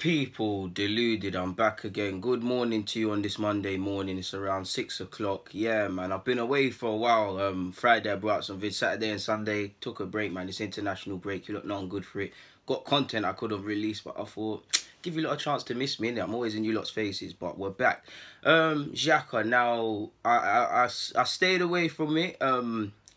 People, Deluded, I'm back again. Good morning to you on this Monday morning. It's around 6 o'clock. Yeah, man, I've been away for a while. Friday I brought out some vids. Saturday and Sunday, took a break, man. It's international break. You look not good for it. Got content I could have released, but I thought, give you lot a chance to miss me, innit? I'm always in you lot's faces, but we're back. Xhaka, now, I stayed away from it.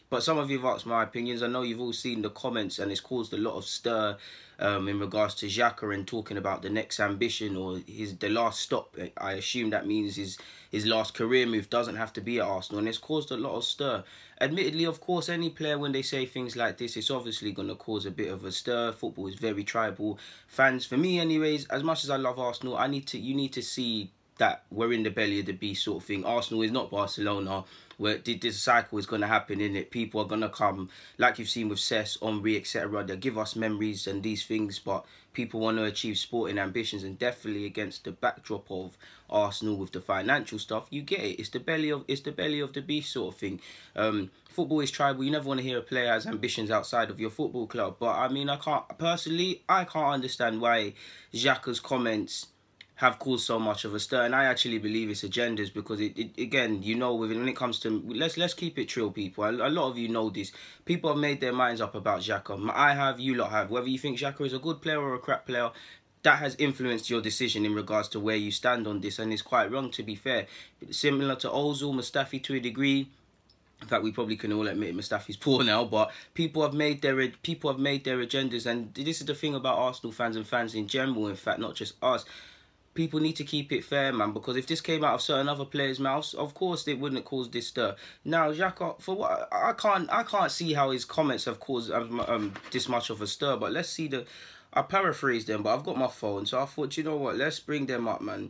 But some of you have asked my opinions. I know you've all seen the comments and it's caused a lot of stir in regards to Xhaka and talking about the next ambition or the last stop. I assume that means his last career move doesn't have to be at Arsenal, and it's caused a lot of stir. Admittedly, of course, any player, when they say things like this, it's obviously going to cause a bit of a stir. Football is very tribal. Fans, for me anyways, as much as I love Arsenal, you need to see that we're in the belly of the beast sort of thing. Arsenal is not Barcelona, where this cycle is going to happen, in it. People are going to come, like you've seen with Cesc, Henry, etc. They'll give us memories and these things, but people want to achieve sporting ambitions, and definitely against the backdrop of Arsenal with the financial stuff, you get it. It's the belly of the beast sort of thing. Football is tribal. You never want to hear a player has ambitions outside of your football club. But I mean, I can't understand why Xhaka's comments have caused so much of a stir, and I actually believe it's agendas, because it again, you know, when it comes to, let's keep it real, people. A lot of you know this. People have made their minds up about Xhaka. I have, you lot have. Whether you think Xhaka is a good player or a crap player, that has influenced your decision in regards to where you stand on this, and it's quite wrong, to be fair. Similar to Ozil, Mustafi to a degree. In fact, we probably can all admit Mustafi's poor now, but people have made their agendas, and this is the thing about Arsenal fans and fans in general. In fact, not just us. People need to keep it fair, man, because if this came out of certain other players' mouths, of course it wouldn't cause this stir. Now, Xhaka, for what I can't see how his comments have caused this much of a stir. But let's see I paraphrased them, but I've got my phone, so I thought, you know what, let's bring them up, man.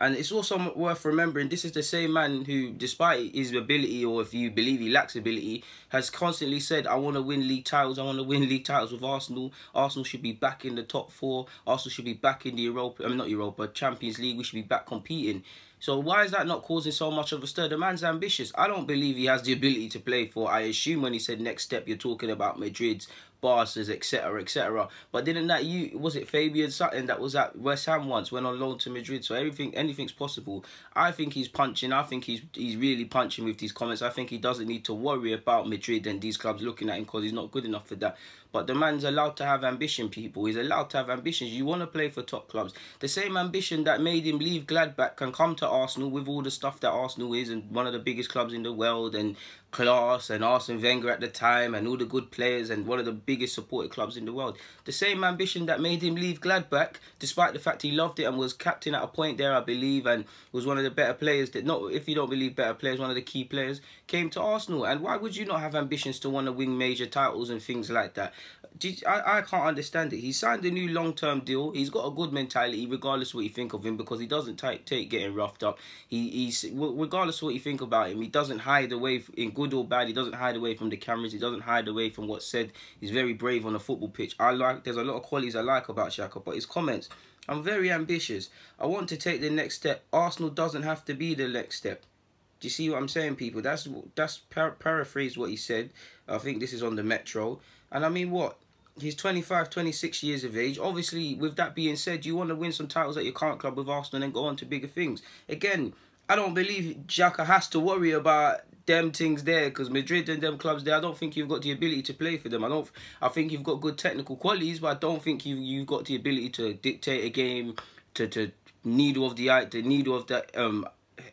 And it's also worth remembering, this is the same man who, despite his ability, or if you believe he lacks ability, has constantly said, I want to win league titles, I want to win league titles with Arsenal. Arsenal should be back in the top four. Arsenal should be back in the Champions League. We should be back competing. So why is that not causing so much of a stir? The man's ambitious. I don't believe he has the ability to play for, I assume when he said next step, you're talking about Madrid's, Barca's, etc, etc. But didn't that was it Fabian Sutton that was at West Ham once, went on loan to Madrid? So anything's possible. I think he's punching. I think he's really punching with these comments. I think he doesn't need to worry about Madrid and these clubs looking at him, because he's not good enough for that. But the man's allowed to have ambition, people. He's allowed to have ambitions. You want to play for top clubs. The same ambition that made him leave Gladbach can come to Arsenal with all the stuff that Arsenal is, and one of the biggest clubs in the world, and class, and Arsene Wenger at the time, and all the good players, and one of the biggest supported clubs in the world. The same ambition that made him leave Gladbach, despite the fact he loved it and was captain at a point there, I believe, and was one of the better players, if you don't believe better players, one of the key players, came to Arsenal. And why would you not have ambitions to want to win major titles and things like that? I can't understand it. He signed a new long-term deal. He's got a good mentality, regardless of what you think of him, because he doesn't take getting roughed up. He's regardless of what you think about him, he doesn't hide away in good or bad. He doesn't hide away from the cameras. He doesn't hide away from what's said. He's very brave on the football pitch. There's a lot of qualities I like about Xhaka, but his comments, I'm very ambitious. I want to take the next step. Arsenal doesn't have to be the next step. Do you see what I'm saying, people? That's paraphrase what he said. I think this is on the Metro. And I mean, what? He's 25, 26 years of age. Obviously, with that being said, you want to win some titles at your current club with Arsenal and then go on to bigger things. Again, I don't believe Xhaka has to worry about them things there, because Madrid and them clubs there, I don't think you've got the ability to play for them. I think you've got good technical qualities, but I don't think you've got the ability to dictate a game, to needle of that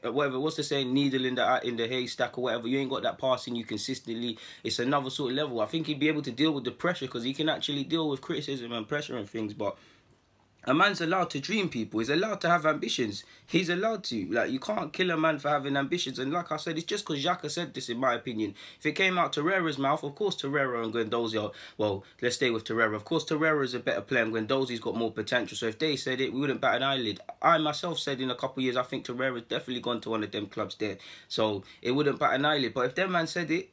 whatever, what's the saying, needle in the haystack or whatever. You ain't got that passing you consistently. It's another sort of level. I think he'd be able to deal with the pressure, because he can actually deal with criticism and pressure and things. But a man's allowed to dream, people. He's allowed to have ambitions. He's allowed to. Like, you can't kill a man for having ambitions. And like I said, it's just because Xhaka said this, in my opinion. If it came out Torreira's mouth, of course Torreira and Guendouzi are... Well, let's stay with Torreira. Of course Torreira is a better player and Guendouzi's got more potential. So if they said it, we wouldn't bat an eyelid. I myself said in a couple of years, I think Torreira's definitely gone to one of them clubs there. So it wouldn't bat an eyelid. But if them man said it,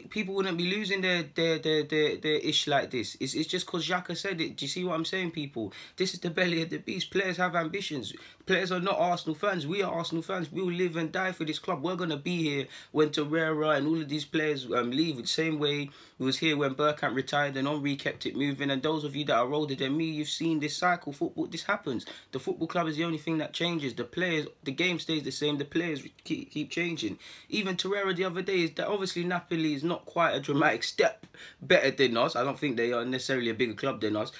people wouldn't be losing their ish like this. It's just because Xhaka said it. Do you see what I'm saying, people? This is the belly of the beast. Players have ambitions. Players are not Arsenal fans. We are Arsenal fans. We'll live and die for this club. We're going to be here when Torreira and all of these players leave. The same way we was here when Bergkamp retired and Henry kept it moving. And those of you that are older than me, you've seen this cycle. Football, this happens. The football club is the only thing that changes. The players, the game stays the same. The players keep changing. Even Torreira the other day, is that obviously Napoli is not quite a dramatic step better than us. I don't think they are necessarily a bigger club than us.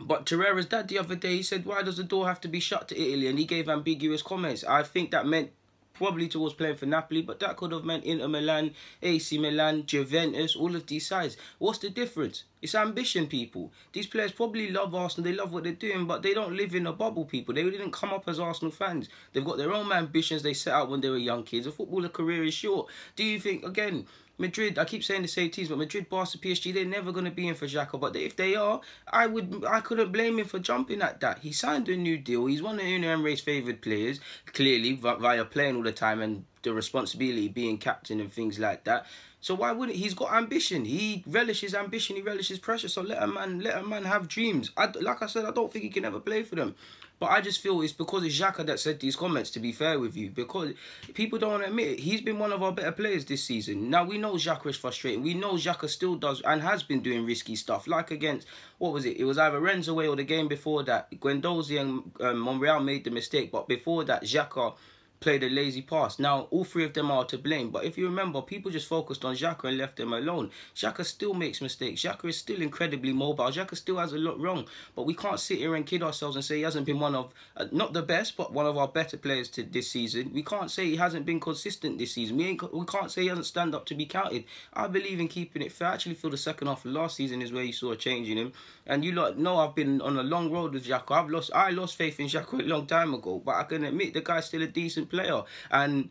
But Torreira's dad the other day, he said, why does the door have to be shut to Italy? And he gave ambiguous comments. I think that meant probably towards playing for Napoli, but that could have meant Inter Milan, AC Milan, Juventus, all of these sides. What's the difference? It's ambition, people. These players probably love Arsenal, they love what they're doing, but they don't live in a bubble, people. They didn't come up as Arsenal fans. They've got their own ambitions they set out when they were young kids. A footballer career is short. Do you think, again, Madrid, I keep saying the same teams, but Madrid, Barca, PSG, they're never going to be in for Xhaka. But if they are, I couldn't blame him for jumping at that. He signed a new deal. He's one of Unai Emery's favoured players, clearly, via playing all the time and the responsibility being captain and things like that. So why wouldn't he's got ambition? He relishes ambition. He relishes pressure. So let a man have dreams. Like I said, I don't think he can ever play for them. But I just feel it's because it's Xhaka that said these comments, to be fair with you. Because people don't want to admit it. He's been one of our better players this season. Now, we know Xhaka is frustrating. We know Xhaka still does and has been doing risky stuff. Like against, what was it? It was either Rennes away or the game before that. Guendouzi and Monreal made the mistake. But before that, Xhaka played a lazy pass. Now, all three of them are to blame. But if you remember, people just focused on Xhaka and left them alone. Xhaka still makes mistakes. Xhaka is still incredibly mobile. Xhaka still has a lot wrong. But we can't sit here and kid ourselves and say he hasn't been one of, not the best, but one of our better players to this season. We can't say he hasn't been consistent this season. We can't say he hasn't stand up to be counted. I believe in keeping it fair. I actually feel the second half of last season is where you saw a change in him. And you lot know I've been on a long road with Xhaka. I lost faith in Xhaka a long time ago. But I can admit the guy's still a decent player. And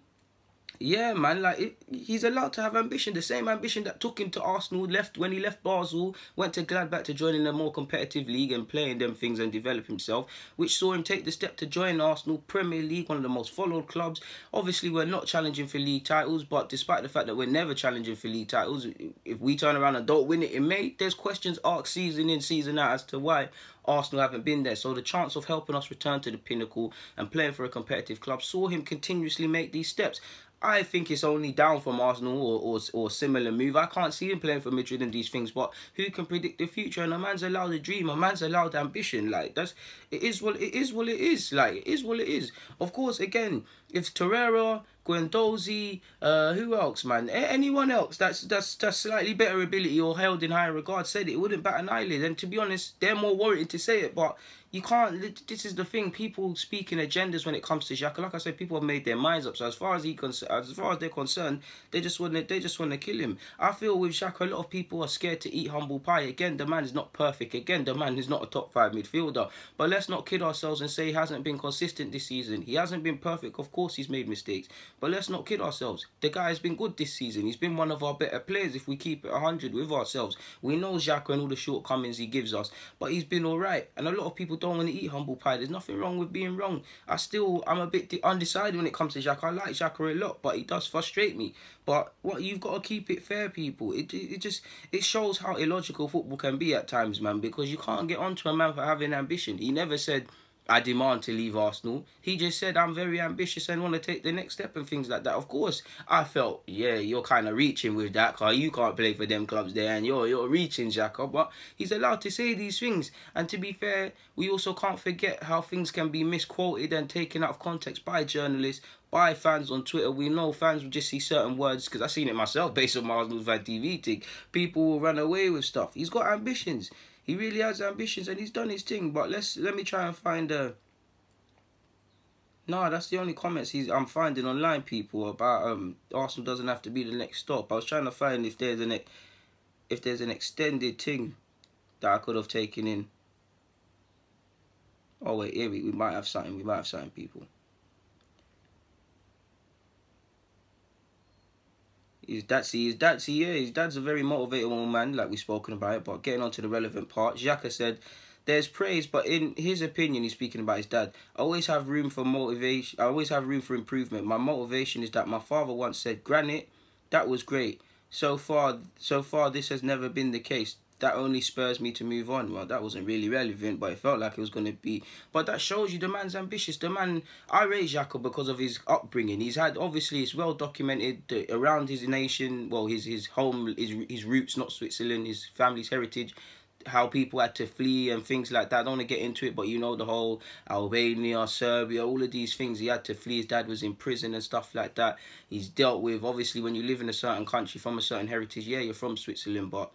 yeah, man, he's allowed to have ambition. The same ambition that took him to Arsenal, when he left Basel, went to Gladbach to join in a more competitive league and play in them things and develop himself, which saw him take the step to join Arsenal, Premier League, one of the most followed clubs. Obviously, we're not challenging for league titles, but despite the fact that we're never challenging for league titles, if we turn around and don't win it in May, there's questions asked season in, season out as to why Arsenal haven't been there. So the chance of helping us return to the pinnacle and playing for a competitive club saw him continuously make these steps. I think it's only down from Arsenal or similar move. I can't see him playing for Madrid and these things, but who can predict the future? And a man's allowed a dream, a man's allowed ambition. Like, it is what it is. Like, it is what it is. Of course, again, if Torreira, Guendouzi, who else, man? Anyone else that's slightly better ability or held in higher regard said it wouldn't bat an eyelid. And to be honest, they're more warranted to say it, but you can't. This is the thing. People speak in agendas when it comes to Xhaka. Like I said, people have made their minds up. So as far as they're concerned, they just want to kill him. I feel with Xhaka, a lot of people are scared to eat humble pie. Again, the man is not perfect. Again, the man is not a top 5 midfielder. But let's not kid ourselves and say he hasn't been consistent this season. He hasn't been perfect. Of course, he's made mistakes. But let's not kid ourselves. The guy has been good this season. He's been one of our better players if we keep it 100 with ourselves. We know Xhaka and all the shortcomings he gives us, but he's been alright. And a lot of people don't want to eat humble pie. There's nothing wrong with being wrong. I'm a bit undecided when it comes to Xhaka. I like Xhaka a lot, but he does frustrate me. But you've got to keep it fair, people. It shows how illogical football can be at times, man, because you can't get onto a man for having ambition. He never said, I demand to leave Arsenal. He just said, I'm very ambitious and want to take the next step and things like that. Of course, I felt, yeah, you're kind of reaching with that, because you can't play for them clubs there and you're reaching, Xhaka. But he's allowed to say these things. And to be fair, we also can't forget how things can be misquoted and taken out of context by journalists, by fans on Twitter. We know fans will just see certain words, because I've seen it myself based on my Arsenal's AFTV thing. People will run away with stuff. He's got ambitions. He really has ambitions and he's done his thing. But let me try and find No, that's the only comments I'm finding online, people, about Arsenal doesn't have to be the next stop. I was trying to find if there's an extended thing that I could have taken in. Oh wait, here we might have something. We might have something, people. His dad's a very motivated man, like we've spoken about it. But getting on to the relevant part, Xhaka said, there's praise, but in his opinion, he's speaking about his dad. I always have room for motivation. I always have room for improvement. My motivation is that my father once said, Granite, that was great, So far, this has never been the case. That only spurs me to move on. Well, that wasn't really relevant, but it felt like it was going to be. But that shows you the man's ambitious. The man, I rate Xhaka because of his upbringing. He's had, obviously, it's well documented around his nation, well, his home, his roots, not Switzerland, his family's heritage, how people had to flee and things like that. I don't want to get into it, but you know the whole Albania, Serbia, all of these things. He had to flee. His dad was in prison and stuff like that. He's dealt with, obviously, when you live in a certain country from a certain heritage, yeah, you're from Switzerland, but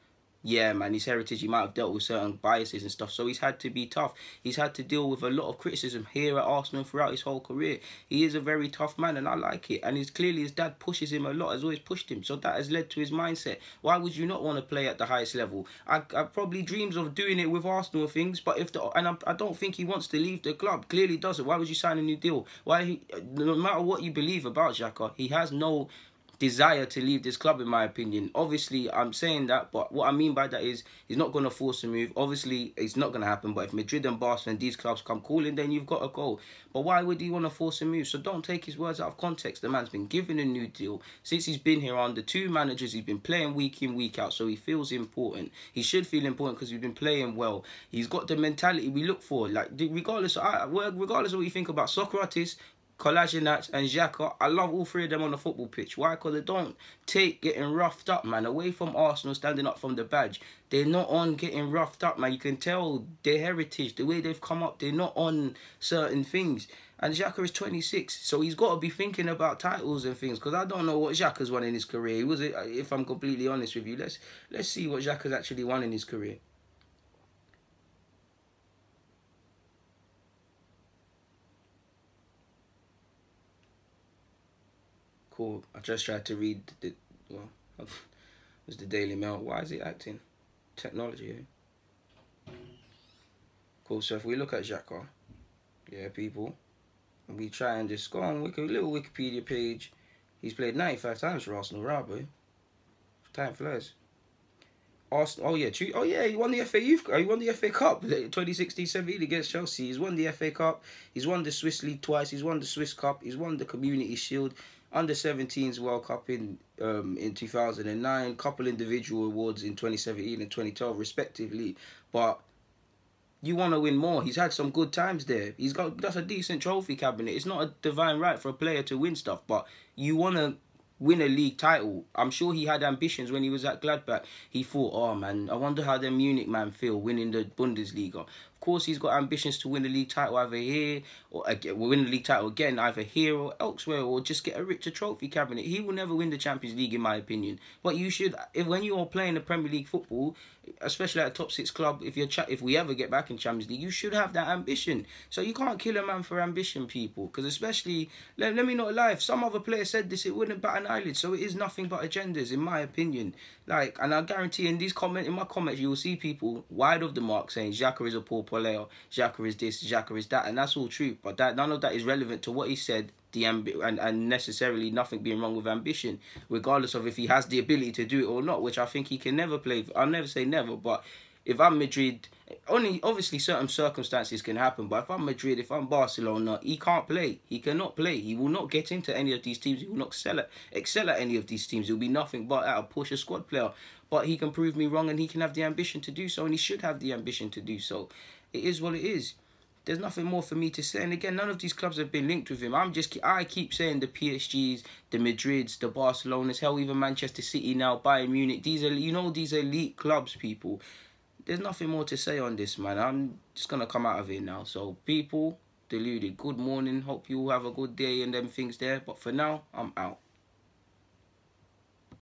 yeah, man, his heritage, he might have dealt with certain biases and stuff. So he's had to be tough. He's had to deal with a lot of criticism here at Arsenal throughout his whole career. He is a very tough man, and I like it. And clearly his dad pushes him a lot, has always pushed him. So that has led to his mindset. Why would you not want to play at the highest level? I probably dreams of doing it with Arsenal and things, but I don't think he wants to leave the club. Clearly doesn't. Why would you sign a new deal? No matter what you believe about Xhaka, he has no desire to leave this club, in my opinion. Obviously, I'm saying that, but what I mean by that is he's not going to force a move. Obviously, it's not going to happen, but if Madrid and Barcelona and these clubs come calling, then you've got to go. But why would he want to force a move? So don't take his words out of context. The man's been given a new deal. Since he's been here under two managers, he's been playing week in, week out, so he feels important. He should feel important because he's been playing well. He's got the mentality we look for. Like, regardless of what you think about Socrates, Kolasinac and Xhaka, I love all three of them on the football pitch. Why? Because they don't take getting roughed up, man. Away from Arsenal, standing up from the badge. They're not on getting roughed up, man. You can tell their heritage, the way they've come up, they're not on certain things. And Xhaka is 26, so he's got to be thinking about titles and things. Because I don't know what Xhaka's won in his career. He was, if I'm completely honest with you, let's see what Xhaka's actually won in his career. Cool. I just tried to read it was the Daily Mail. Why is it acting? Technology. Cool. So if we look at Xhaka, yeah, people, and we try and just go on little Wikipedia page. He's played 95 times for Arsenal, right, boy? Time flies. Arsenal. He won the FA Youth. He won the FA Cup 2016-17 against Chelsea. He's won the FA Cup. He's won the Swiss League twice. He's won the Swiss Cup. He's won the Community Shield. Under 17s World Cup in 2009. Couple individual awards in 2017 and 2012 respectively. But you want to win more. He's had some good times there. That's a decent trophy cabinet. It's not a divine right for a player to win stuff, but you want to win a league title. I'm sure he had ambitions when he was at Gladbach. He thought, oh man, I wonder how the Munich man feel winning the Bundesliga. Of course, he's got ambitions to win the league title either here or win the league title again either here or elsewhere, or just get a richer trophy cabinet. He will never win the Champions League, in my opinion. But you should, when you are playing the Premier League football, especially at a top 6 club, if we ever get back in Champions League, you should have that ambition. So you can't kill a man for ambition, people. Because especially, let me not lie, if some other player said this, it wouldn't bat an eyelid. So it is nothing but agendas, in my opinion. Like, and I guarantee in my comments, you will see people wide of the mark saying Xhaka is a poor player, Xhaka is this, Xhaka is that, and that's all true. But none of that is relevant to what he said. And necessarily nothing being wrong with ambition, regardless of if he has the ability to do it or not, which I think he can never play. I'll never say never, but if I'm Madrid, only obviously certain circumstances can happen, but if I'm Madrid, if I'm Barcelona, he can't play. He cannot play. He will not get into any of these teams. He will not excel at any of these teams. He'll be nothing but a push a squad player. But he can prove me wrong, and he can have the ambition to do so, and he should have the ambition to do so. It is what it is. There's nothing more for me to say. And again, none of these clubs have been linked with him. I keep saying the PSGs, the Madrids, the Barcelonas, hell, even Manchester City now, Bayern Munich. These elite clubs, people. There's nothing more to say on this, man. I'm just going to come out of it now. So, people, Deluded, good morning. Hope you all have a good day and them things there. But for now, I'm out.